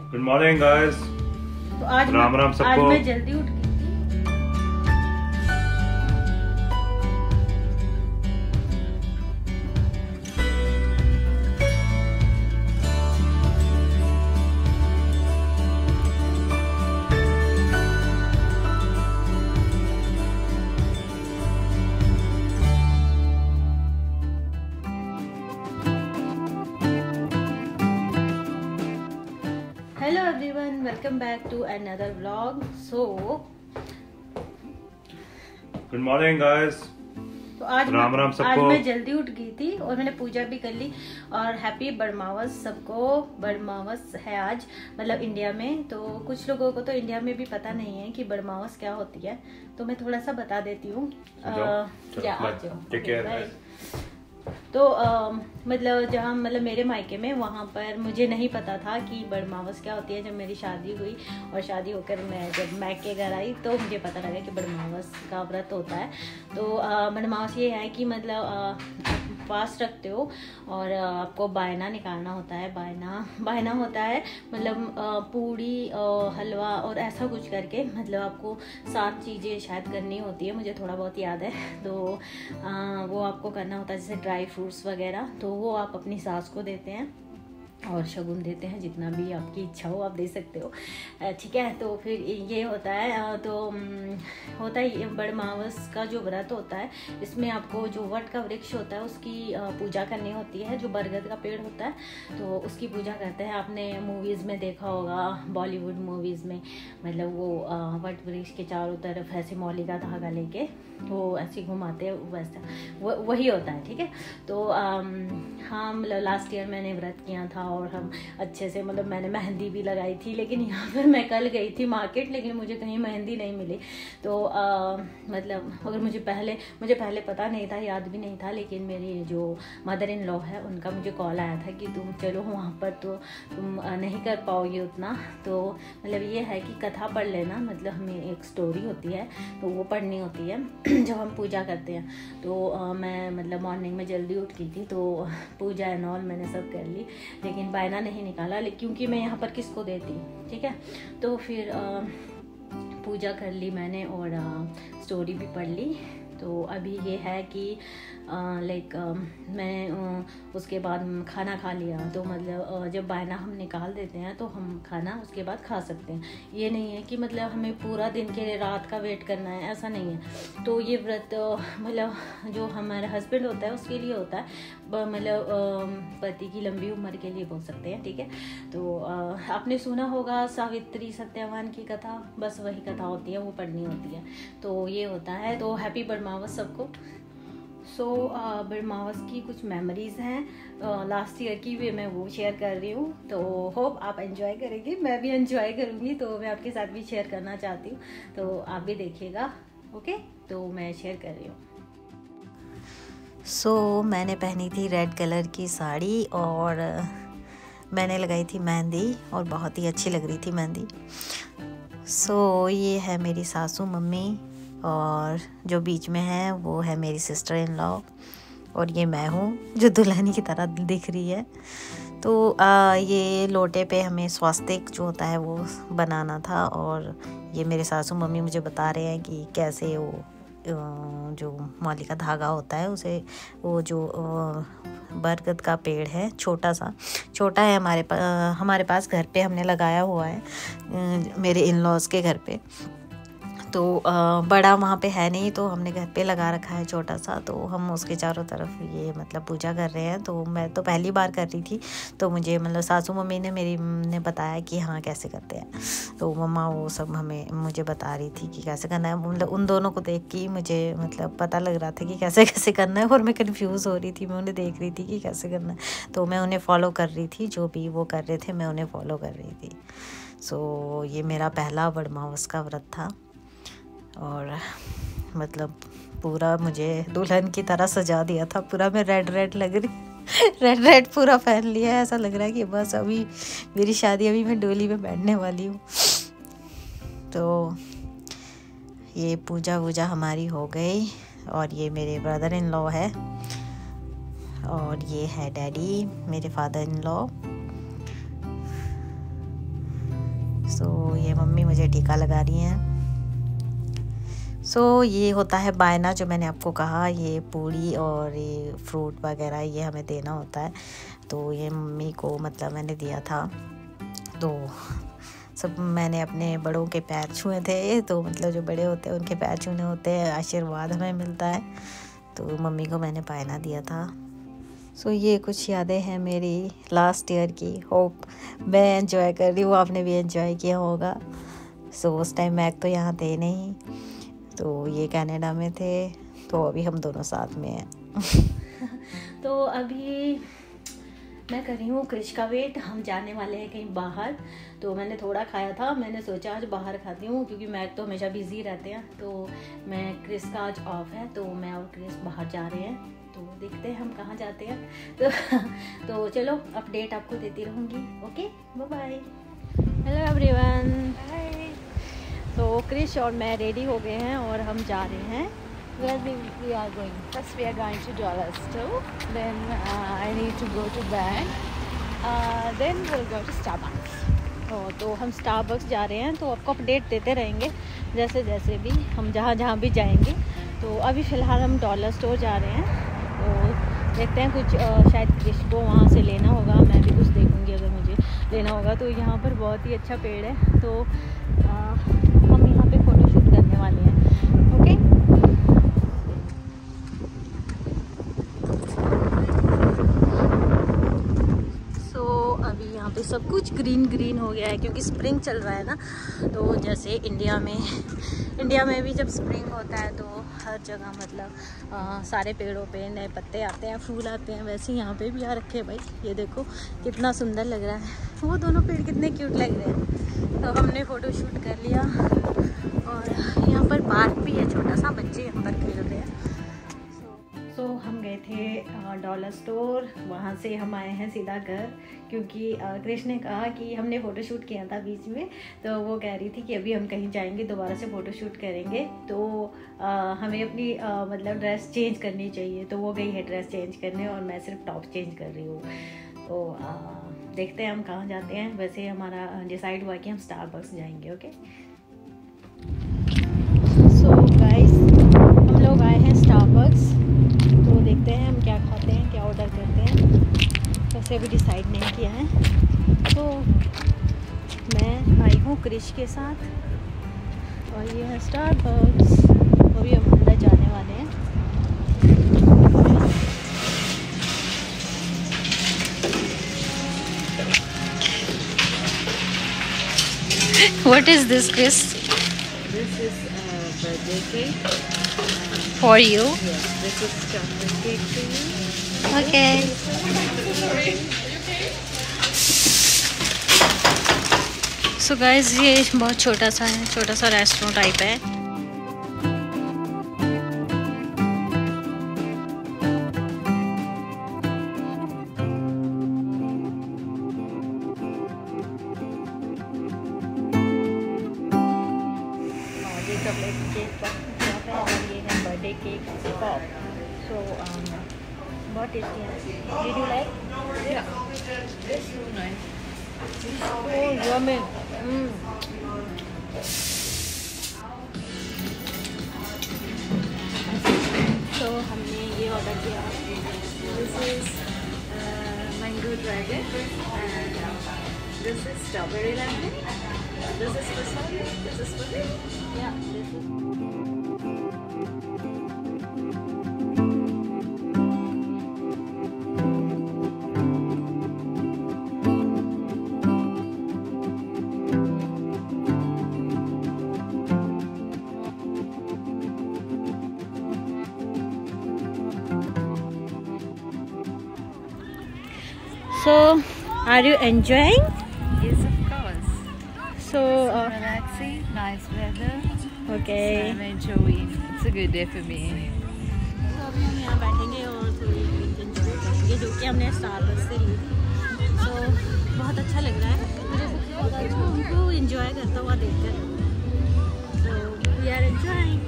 Good morning guys. तो आज राम राम सबको। आज मैं जल्दी उठ गई थी। Hello everyone, welcome back to another vlog. Good morning guys. तो आज राम राम सबको। आज मैं जल्दी उठ गई थी और मैंने पूजा भी कर ली। और हैप्पी बरमावस सबको। बरमावस है आज, मतलब इंडिया में। तो कुछ लोगों को तो इंडिया में भी पता नहीं है कि बरमावस क्या होती है, तो मैं थोड़ा सा बता देती हूँ। तो मतलब जहाँ मतलब मेरे मायके में, वहाँ पर मुझे नहीं पता था कि बरमावस क्या होती है। जब मेरी शादी हुई और शादी होकर मैं जब मायके घर आई तो मुझे पता लगा कि बरमावस का व्रत होता है। तो बरमावस ये है कि मतलब फास्ट रखते हो और आपको बायना निकालना होता है। बायना होता है मतलब पूड़ी हलवा और ऐसा कुछ करके, मतलब आपको 7 चीज़ें शायद करनी होती है, मुझे थोड़ा बहुत याद है। तो वो आपको करना होता है, जैसे ड्राई फ्रूट्स वगैरह। तो वो आप अपनी सास को देते हैं और शगुन देते हैं, जितना भी आपकी इच्छा हो आप दे सकते हो, ठीक है। तो फिर ये होता है। तो होता है बरमावस का जो व्रत होता है, इसमें आपको जो वट का वृक्ष होता है उसकी पूजा करनी होती है। जो बरगद का पेड़ होता है तो उसकी पूजा करते हैं। आपने मूवीज़ में देखा होगा, बॉलीवुड मूवीज़ में, मतलब वो वट वृक्ष के चारों तरफ ऐसे मौली का धागा लेके वो ऐसे घुमाते हैं, वैसा वही होता है, ठीक है। तो हाँ, मतलब लास्ट ईयर मैंने व्रत किया था और हम अच्छे से, मतलब मैंने मेहंदी भी लगाई थी। लेकिन यहाँ पर मैं कल गई थी मार्केट, लेकिन मुझे कहीं मेहंदी नहीं मिली। तो मतलब अगर मुझे पहले पता नहीं था, याद भी नहीं था, लेकिन मेरी जो मदर इन लॉ है उनका मुझे कॉल आया था कि तुम चलो वहाँ पर, तो तुम नहीं कर पाओगी उतना। तो मतलब ये है कि कथा पढ़ लेना, मतलब हमें एक स्टोरी होती है तो वो पढ़नी होती है जब हम पूजा करते हैं। तो मैं मतलब मॉर्निंग में जल्दी उठ गई थी, तो पूजा एंड ऑल मैंने सब कर ली, लेकिन बायना नहीं निकाला, क्योंकि मैं यहाँ पर किसको देती, ठीक है। तो फिर पूजा कर ली मैंने और स्टोरी भी पढ़ ली। तो अभी ये है कि लाइक मैं उसके बाद खाना खा लिया। तो मतलब जब बायना हम निकाल देते हैं तो हम खाना उसके बाद खा सकते हैं। ये नहीं है कि मतलब हमें पूरा दिन के लिए रात का वेट करना है, ऐसा नहीं है। तो ये व्रत मतलब जो हमारा हस्बैंड होता है उसके लिए होता है, मतलब पति की लंबी उम्र के लिए बोल सकते हैं, ठीक है। तो आपने सुना होगा सावित्री सत्यवान की कथा, बस वही कथा होती है, वो पढ़नी होती है। तो ये होता है। तो हैप्पी बरमावस सबको। सो बरमावस की कुछ मेमोरीज़ हैं लास्ट ईयर की भी, मैं वो शेयर कर रही हूँ। तो होप आप एंजॉय करेंगे, मैं भी एंजॉय करूँगी। तो मैं आपके साथ भी शेयर करना चाहती हूँ, तो आप भी देखिएगा, ओके। तो मैं शेयर कर रही हूँ। सो मैंने पहनी थी रेड कलर की साड़ी और मैंने लगाई थी मेहंदी और बहुत ही अच्छी लग रही थी मेहंदी। सो ये है मेरी सासू मम्मी और जो बीच में है वो है मेरी सिस्टर इन लॉ और ये मैं हूँ जो दुल्हन की तरह दिख रही है। तो ये लोटे पे हमें स्वास्तिक जो होता है वो बनाना था और ये मेरे सासू मम्मी मुझे बता रहे हैं कि कैसे वो जो मौली का धागा होता है उसे, वो जो बरगद का पेड़ है छोटा है हमारे पास घर पे हमने लगाया हुआ है मेरे इन लॉज के घर पे। तो बड़ा वहाँ पे है नहीं, तो हमने घर पे लगा रखा है छोटा सा। तो हम उसके चारों तरफ ये मतलब पूजा कर रहे हैं। तो मैं तो पहली बार कर रही थी, तो मुझे मतलब सासू मम्मी ने बताया कि हाँ कैसे करते हैं। तो मम्मा वो सब मुझे बता रही थी कि कैसे करना है। मतलब उन दोनों को देख के मुझे मतलब पता लग रहा था कि कैसे कैसे करना है और मैं कन्फ्यूज़ हो रही थी। मैं उन्हें देख रही थी कि कैसे करना है, तो मैं उन्हें फॉलो कर रही थी, जो भी वो कर रहे थे मैं उन्हें फॉलो कर रही थी। सो ये मेरा पहला बरमावस का व्रत था और मतलब पूरा मुझे दुल्हन की तरह सजा दिया था। पूरा मैं रेड लग रही रेड पूरा पहन लिया है। ऐसा लग रहा है कि बस अभी मेरी शादी, अभी मैं डोली में बैठने वाली हूँ। तो ये पूजा वूजा हमारी हो गई और ये मेरे ब्रदर इन लॉ है और ये है डैडी, मेरे फादर इन लॉ। सो ये मम्मी मुझे टीका लगा रही हैं। सो ये होता है बायना, जो मैंने आपको कहा, ये पूड़ी और ये फ्रूट वगैरह ये हमें देना होता है। तो ये मम्मी को मतलब मैंने दिया था। तो सब मैंने अपने बड़ों के पैर छुए थे, तो मतलब जो बड़े होते हैं उनके पैर छूने होते हैं, आशीर्वाद हमें मिलता है। तो मम्मी को मैंने बायना दिया था। सो ये कुछ यादें हैं मेरी लास्ट ईयर की। होप मैं एंजॉय कर रही हूँ, आपने भी एंजॉय किया होगा। सो उस टाइम मैक तो यहाँ थे नहीं, तो ये कनाडा में थे, तो अभी हम दोनों साथ में हैं। तो अभी मैं कर रही हूँ क्रिश का वेट। हम जाने वाले हैं कहीं बाहर, तो मैंने थोड़ा खाया था, मैंने सोचा आज बाहर खाती हूँ क्योंकि मैक तो हमेशा बिजी रहते हैं। तो मैं क्रिश का आज ऑफ है, तो मैं और क्रिश बाहर जा रहे हैं। तो देखते हैं हम कहाँ जाते हैं। तो चलो अपडेट आपको देती रहूँगी। Okay, bye bye. Hello everyone. तो क्रिश और मैं रेडी हो गए हैं और हम जा रहे हैं। Where we are going? First we are going to Dollar Store. Then I need to go to bank. Then we'll go to Starbucks. तो हम स्टारबक्स जा रहे हैं, तो आपको अपडेट देते रहेंगे जैसे जैसे भी हम जहाँ भी जाएंगे। तो अभी फ़िलहाल हम डॉलर स्टोर जा रहे हैं, तो देखते हैं कुछ शायद क्रिश को वहाँ से लेना होगा, मैं भी कुछ देखूँगी अगर मुझे लेना होगा। तो यहाँ पर बहुत ही अच्छा पेड़ है, तो हम यहाँ पे फ़ोटोशूट करने वाले हैं। ओके, अभी यहाँ पे सब कुछ ग्रीन ग्रीन हो गया है क्योंकि स्प्रिंग चल रहा है ना। तो जैसे इंडिया में भी जब स्प्रिंग होता है तो हर जगह मतलब सारे पेड़ों पे नए पत्ते आते हैं, फूल आते हैं, वैसे यहाँ पे भी आ रखे हैं भाई। ये देखो कितना सुंदर लग रहा है, वो दोनों पेड़ कितने क्यूट लग रहे हैं। तो हमने फ़ोटो शूट कर लिया और यहाँ पर पार्क भी है छोटा सा, बच्चे यहाँ पर खेल रहे हैं। तो हम गए थे डॉलर स्टोर, वहाँ से हम आए हैं सीधा घर क्योंकि क्रिश ने कहा कि हमने फ़ोटोशूट किया था बीच में, तो वो कह रही थी कि अभी हम कहीं जाएंगे दोबारा से फ़ोटोशूट करेंगे, तो हमें अपनी मतलब ड्रेस चेंज करनी चाहिए। तो वो गई है ड्रेस चेंज करने और मैं सिर्फ टॉप चेंज कर रही हूँ। तो देखते हैं हम कहाँ जाते हैं। वैसे हमारा डिसाइड हुआ कि हम स्टारबक्स जाएंगे। ओके, सो गाइस हम लोग आए हैं स्टारबक्स, तो देखते हैं हम क्या खाते हैं, क्या ऑर्डर करते हैं। वैसे अभी डिसाइड नहीं किया है। तो मैं आई हूँ क्रिश के साथ और ये है स्टारबक्स, अभी हम अंदर जाने वाले हैं। What is this, Chris? This is birthday cake. For you? Yes, this is chocolate cake to you. Okay. So guys, ये बहुत छोटा सा है, छोटा सा रेस्टोरेंट टाइप है। चॉकलेट केक का शॉप है और ये है बर्थडे केक शॉप। सो बहुत टेस्टी है। Did you like? Yeah, this is nice. Oh, yummy. तो हमने ये ऑर्डर किया। This is mango dragon, and this is strawberry lemon. This is for Sunday. This is for me. Yeah, this is So, are you enjoying? Yes, of course. So, Relaxing, nice weather. okay. I'm enjoying. It's a good day for me. तो अभी हम यहाँ बैठेंगे और थोड़ी enjoy करेंगे जो कि हमने स्टारबक्स से ली थी। तो बहुत अच्छा लग रहा है मुझे, सबसे ज़्यादा अच्छा उनको एंजॉय करता हुआ देखकर। तो वी आर एंजॉयिंग।